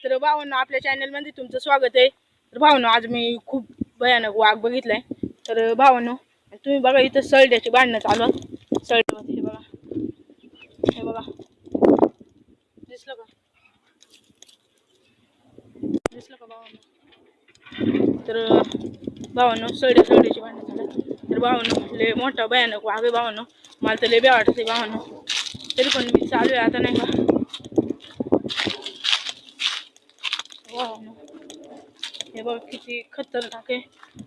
तर भावांनो आपल्या चॅनलमध्ये तुमचं स्वागत आहे। तर भावांनो आज मी खूप भयानक वाघ बघितलाय। तर भावांनो तुम्ही बघा इथं सळड्याची भांडणं चालू आहेत। सळड्यामध्ये हे बघा दिसलं का भावांनो? तर भावांनो सळड्याची भांडणं चालू आहेत। तर भावांनो लय मोठा भयानक वाघ आहे भावांनो, मला तर लय बे वाटते भावांनो। तरी पण मी चालू आहे आता नाही का भावांनो। हे बघ किती खतरनाक आहे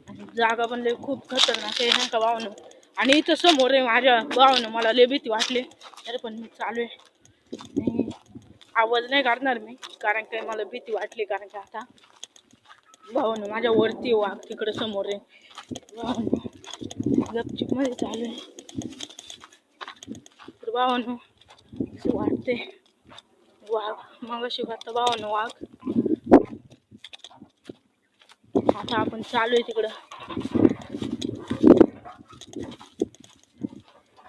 आणि जागा पण लय खूप खतरनाक आहे नाही का भावांनो। आणि इथं समोर आहे माझ्या भावांनो, मला लय भीती वाटली तरी पण मी चालू आहे। आवाज नाही काढणार मी कारण की मला भीती वाटली, कारण की आता भावांनो माझ्या वरती वाघ तिकडे समोर आहे भावांनो, गपचिप मध्ये चालू आहे। तर भावांनो वाटते वाघ मगाशी होता भावांनो वाघ, आता आपण चालू आहे तिकडं।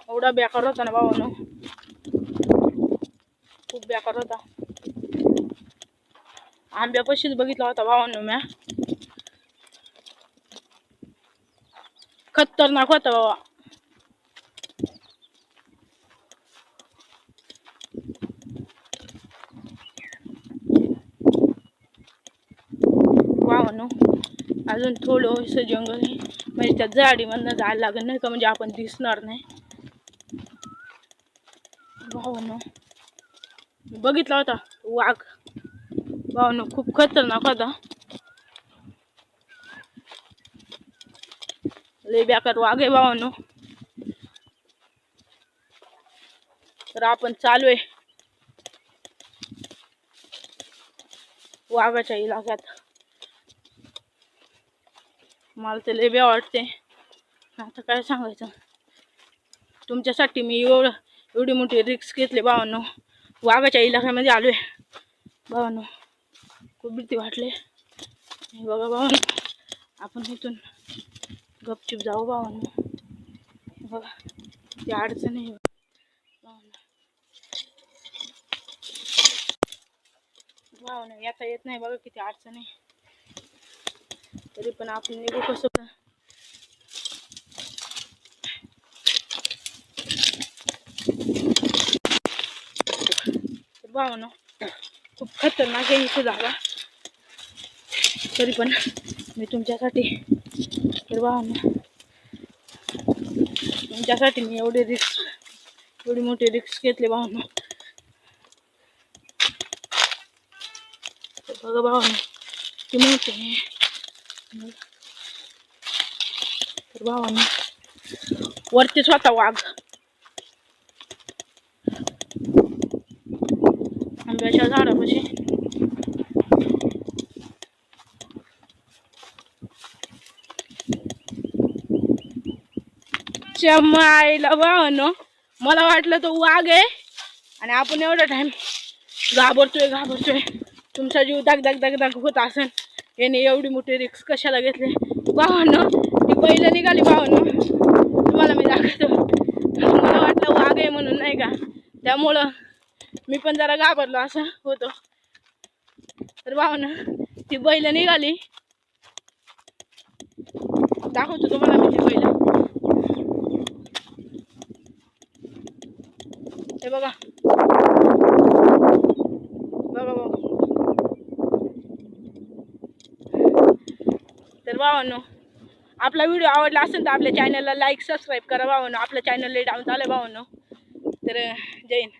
एवढा बेकार होता ना भावांनो, खूप बेकार होता। आंब्यापाशीच बघितला होता भावांनो म्या, खतरनाक होता बाबा। भावांनो अजून थोडं जंगल आहे, म्हणजे त्या झाडीमधनं जायला लागेल नाही का, म्हणजे आपण दिसणार नाही भावांनो। बघितला होता वाघ भावांनो, खूप खतरनाक होता, लय बेकार वाघ आहे भावांनो। तर आपण चालू आहे वाघाच्या इलाक्यात। मला ते लय बे वाटते, आता काय सांगायचं तुमच्यासाठी। मी एवढी मोठी रिस्क घेतली भावांनो, वाघाच्या इलाक्यामध्ये आलोय भावांनो, खूप भीती वाटली। हे बघा भावांनो आपण इथून गपचूप जाऊ भावांनो, बघा ती अडचण आहे भावांनो, येता येत नाही बघा किती अडचण आहे, तरी पण आपण निघू कसं पण। भावांनो खूप खतरनाक आहे इथे जागा, तरी पण मी तुमच्यासाठी, तर भावांनो तुमच्यासाठी मी एवढी मोठी रिस्क घेतली भावांनो। बघा भावांनो किती मोठे आहे। तर भावांनो वरतीच होता वाघ आंब्याच्या झाडापाशी। मायला भावांनो मला वाटलं तो वाघ आहे आणि आपण एवढा टाइम घाबरतोय, तुमचा जीव दाग होत असेल, याने एवढी मोठी रिस्क कशाला घेतली भावांनो। ती बैल निघाली भावांनो, तुम्हाला मी दाखवतो। मला वाटलं वाघ आहे म्हणून नाही का, त्यामुळं मी पण जरा घाबरलो असं होतो। तर भावांनो ती बैल निघाली, दाखवतो तुम्हाला मी ती बैल। हे बघा तर भावांनो आपला व्हिडिओ आवडला असेल तर आपल्या चॅनलला लाईक सबस्क्राईब करा भावांनो। आपलं चॅनल लय डाऊन झालं भावांनो। तर जय हिंद।